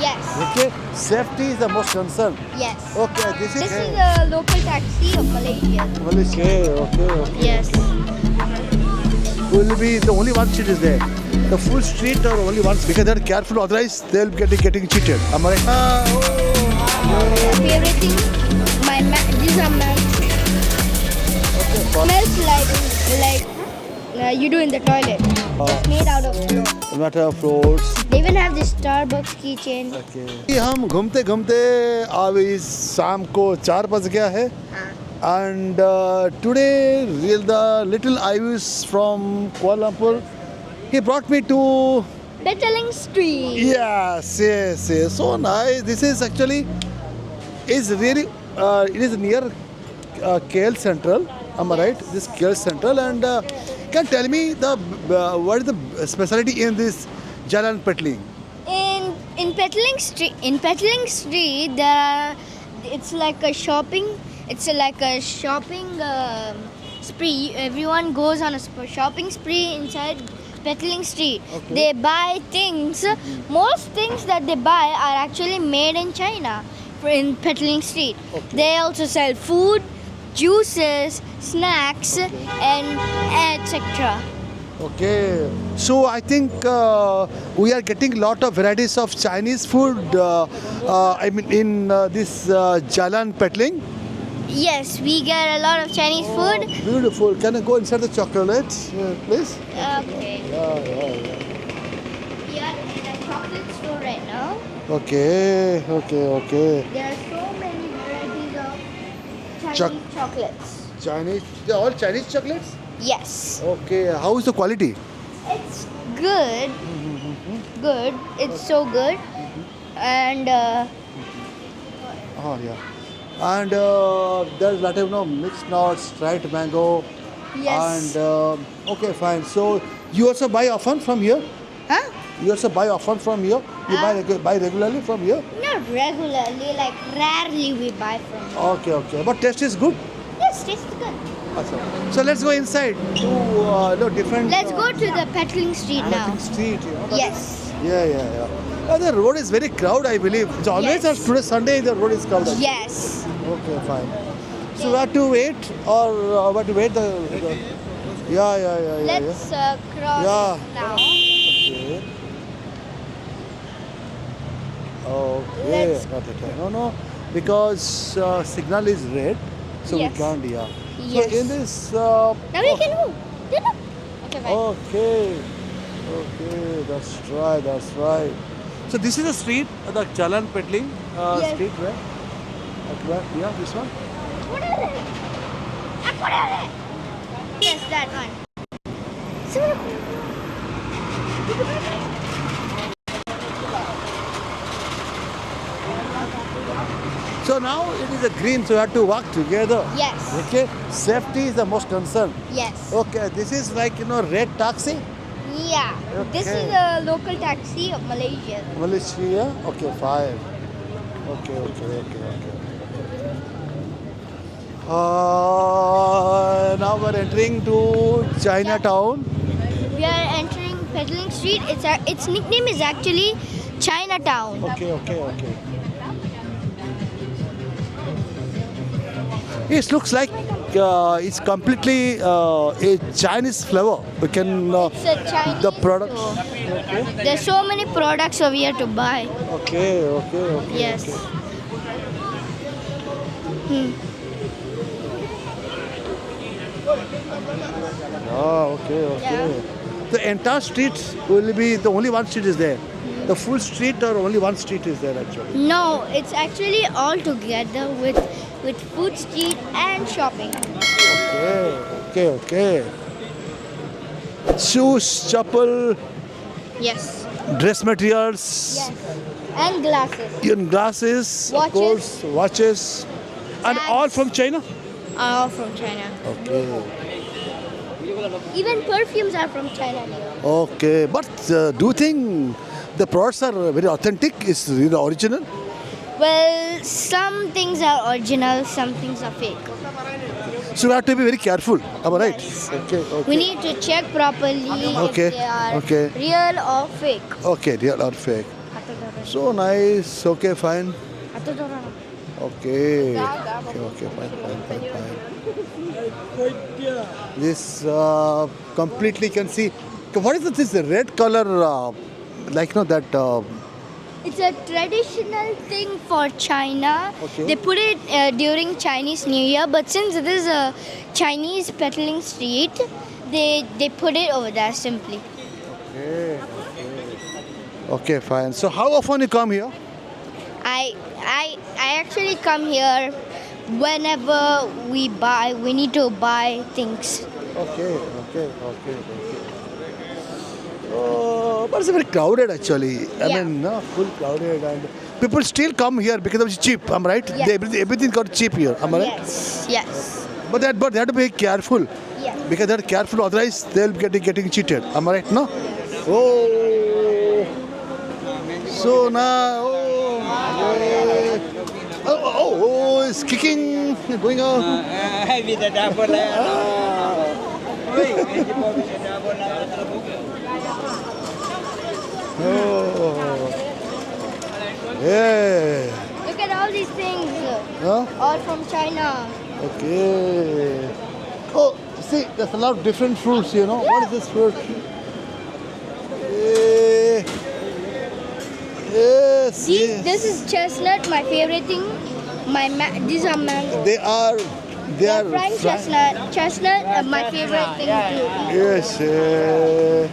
Yes. Okay, safety is the most concern. Yes. Okay, this This is is a local taxi of Malaysia. Malaysia. Okay. Yes. Will be the only one street is there. The full street or only one because they're careful, otherwise they'll be getting cheated. Am I right? Favorite thing, these are smells like you do in the toilet. It's made out of flour. Matter of fruits. They even have this Starbucks keychain. Okay. हम घूमते घूमते अभी शाम को 4 बज गया है. And today, the little Ayush from Kuala Lumpur, he brought me to. Petaling Street. Yes. So nice. This is actually is really it is near KL Central. Am I right? This KL Central, and can you tell me the what is the specialty in this Jalan Petling? In Petaling Street, it's like a shopping. It's like a shopping spree. Everyone goes on a shopping spree inside Petaling Street. Okay. They buy things. Most things that they buy are actually made in China in Petaling Street. Okay. They also sell food, juices, snacks, and etc. Okay, so I think we are getting a lot of varieties of Chinese food. I mean, in this Jalan Petling. Yes, we get a lot of Chinese food. Beautiful. Can I go inside the chocolate, please? Okay. Yeah. We are in a chocolate store right now. Okay. There are so many varieties of Chinese chocolates. Chinese, they're all Chinese chocolates? Yes. Okay, how is the quality? It's good. Good. It's so good. And Oh, yeah. And there's lot of mixed nuts, dried mango. yes. And okay, fine. So you also buy often from here? Huh? You also buy often from here? You buy regularly from here? Not regularly, like rarely we buy from here. Okay. But taste is good? Yes, it's good. Awesome. So let's go inside to different. Let's go to the Petaling Street now. Petaling Street. Yes. Yeah. The road is very crowded, I believe. It's always Yes. today Sunday the road is crowded. Yes. Okay, fine. So we have to wait or we have to wait the yeah. Let's cross Yeah. now. Okay. Let's- Got it. No, because signal is red, so Yes. we can't. Yeah. Yes. So in this. Now we can move. Okay, fine. Okay. That's right. So this is the street, the Jalan Petling Yes. street where? Yeah, this one. Yes, that one. So now it is a green, so you have to walk together. Yes. Okay. Safety is the most concern. Yes. Okay. This is like red taxi. Yeah. This Okay. is a local taxi of Malaysia. Malaysia. Okay, fine. Okay. Now we're entering to Chinatown. We are entering Petaling Street. Its nickname is actually Chinatown. Okay. It looks like it's completely a Chinese flavor. We can It's a Chinese the product. store. There's so many products over here to buy. Okay. Yes. Okay. Yeah. The entire street will be the only one street is there. The full street or only one street is there actually. No, it's actually all together with food street and shopping. Okay. Shoes, chapel, Yes. dress materials, Yes. And glasses. even glasses, of Watches. course, watches, and Bags. all from China. All from China. Okay. Even perfumes are from China now. Okay, but do you think the products are very authentic? Is really original? Well, some things are original, some things are fake. So we have to be very careful. Am I right? Yes. Okay. We need to check properly Okay, if they are okay. real or fake. Okay, real or fake. So nice. Okay, fine. Okay. Okay, fine. This completely can see. What is this red color? Like no that. It's a traditional thing for China. Okay. They put it during Chinese New Year, but since it is a Chinese peddling street, they put it over there simply. Okay, fine. So how often you come here? I actually come here whenever we need to buy things. Okay. But it's very crowded actually. I Yeah. mean, no, full crowded and people still come here because it's cheap. Am I right? Yes. Everything got cheap here. Am I right? Yes. But they have to be careful Yeah. because they're careful. Otherwise, they'll be getting cheated. Am I right? No. Oh. So now. Oh, it's kicking, going on. Oh. Yeah. Look at all these things, Huh? all from China. Okay. Oh, see, there's a lot of different fruits, you know. What is this fruit? Eh, yes, yes. This is chestnut, my favorite thing. These are mango. They are Fried chestnut. Chestnut, my favorite thing too. Yes. There's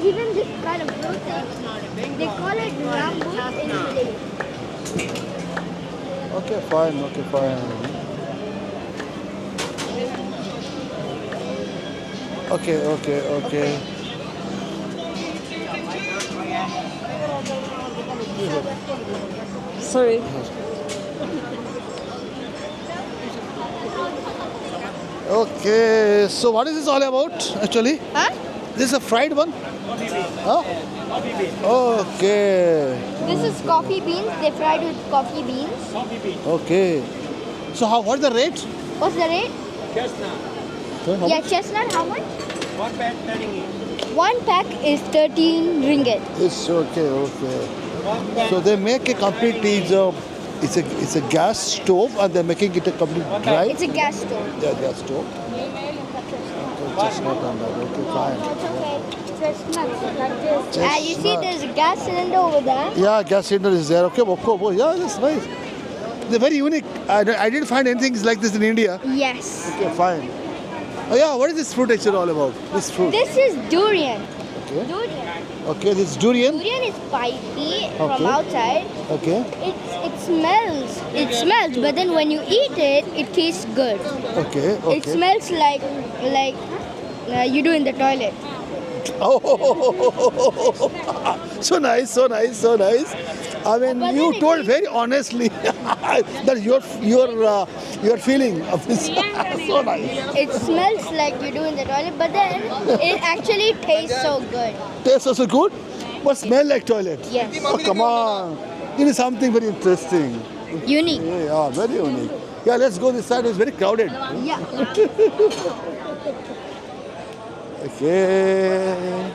even this kind of fruit thing. They call it rambu in Malay. Okay, fine. Okay. Sorry. Okay, so what is this all about actually? Huh? This is a fried one? Huh? Okay. This is coffee beans. They fried with coffee beans. Okay. So what's the rate? What's the rate? How Yeah, much? chestnut, how much? One pack is 13 ringgit. It's okay. So they make a complete it's a gas stove and they're making it a complete dry. It's a gas stove. Yeah, gas stove. Okay, chestnut and that. Okay, fine. Chestnuts like this. You see Chestnut. there's a gas cylinder over there. Yeah, gas cylinder is there. Okay, yeah, that's nice. They're very unique. I didn't find anything like this in India. Yes. Okay, fine. Oh yeah, what is this fruit actually all about? This fruit. This is durian. Okay. Durian. Okay, this is durian. Durian is spicy from Okay. outside. Okay. It smells, but then when you eat it, it tastes good. Okay. It smells like you do in the toilet. Oh, so nice. I mean, But you then it told is- very honestly that your feeling of this. So nice. It smells like you do in the toilet, but then it actually tastes so good. Tastes also good, but smell like toilet. Yes. Oh, come on. It is something very interesting. Unique. Yeah, very unique. Yeah, let's go this side. It's very crowded. Yeah. Okay.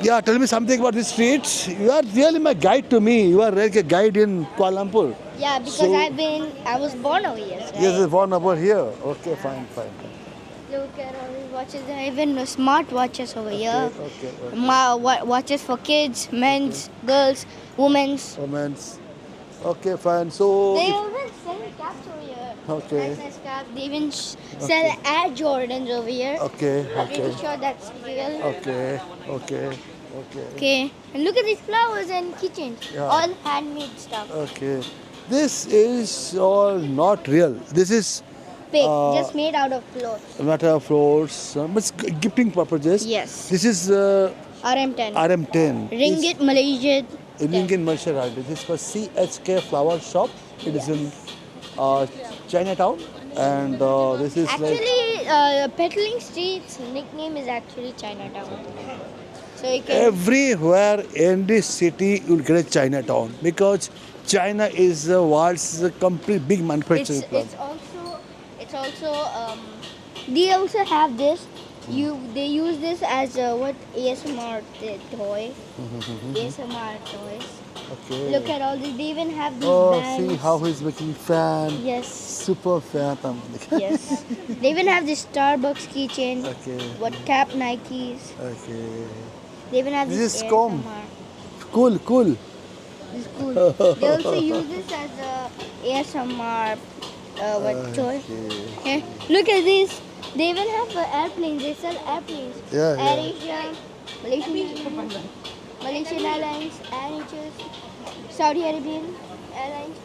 Yeah, tell me something about this street. You are really my guide to me. You are like a guide in Kuala Lumpur. Yeah, because So- I was born over here. Right? Yes, there's one over here. Okay, fine. Look at all these watches. There are even smart watches over here. Okay. Watches for kids, men's, girls, women's. Romance. Okay, fine. So, They even sell caps over here. Okay. Nice caps. They even sell Air Jordans over here. okay. Pretty sure that's real. Okay. Okay. And look at these flowers and keychains. Yeah. All handmade stuff. Okay. This is all not real. This is Fake. Uh, Just made out of cloth. matter of floors, but it's gifting purposes. Yes. This is RM10. RM10. Ringgit Malaysia. Ringgit Malaysia Rand. This is for CHK Flower Shop. It is in Chinatown, and this is like Actually, Peddling Street's nickname is actually Chinatown. So you can. everywhere in this city you'll get a Chinatown because China is the world's complete big manufacturing plant. It's also they also have this They use this as a what ASMR toy. ASMR toys. Okay. Look at all these. They even have these Oh, bands. see how he's making fan. Yes. Super fan. Yes. They even have this Starbucks keychain. Okay. What cap Nikes. Okay. They even have This this is ASMR. comb. Cool, cool. It's cool. They also use this as a ASMR toy. Okay. Here, look at this. They even have airplanes. They sell airplanes. Yeah, yeah. Air Asia, Malaysian Airlines, Air Asia, Saudi Arabian Airlines,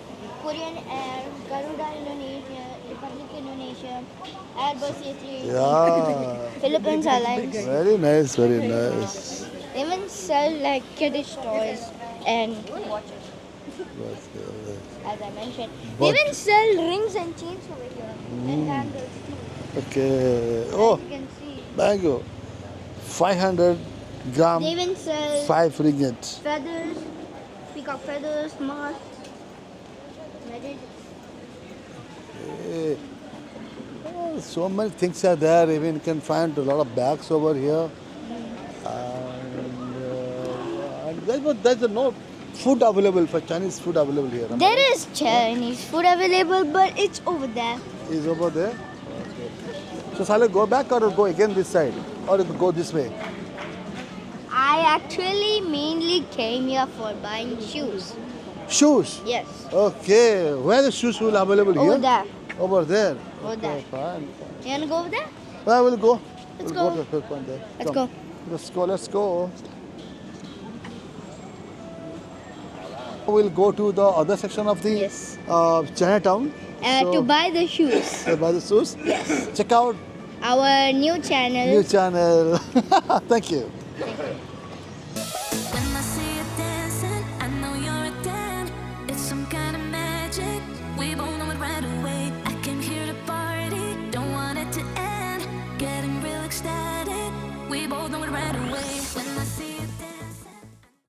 Korean Air, Garuda Indonesia, Republic Indonesia, Airbus A380, Yeah. Philippines Airlines. Very nice, very nice. They even sell like kiddish toys and watches, as I mentioned. They But- even sell rings and chains over here and handles too. Okay. As Oh, you can see. mango. 500 gram, They even sell 5 ringgit. feathers, peacock feathers, moths, magic. Eh, oh, so many things are there. Even you can find a lot of bags over here. And there's no food available for Chinese food available here. am I right? There is Chinese food available, but it's over there. Is over there. Okay. So shall I go back or go again this side, or go this way? I actually mainly came here for buying shoes. Shoes. Yes. Okay. Where the shoes will available here? Over there. Over there. Over there. Okay, fine. You wanna go over there? Well, we'll go. Let's We'll go. to the first one there. Let's Come. go. Let's go. Let's go. We'll go to the other section of the Yes. Chinatown. To buy the shoes. buy the shoes. Yes. Check out Our new channel. new channel. Thank you. When I see you dancing, I know you're a 10. It's some kind of magic. We both know it right away.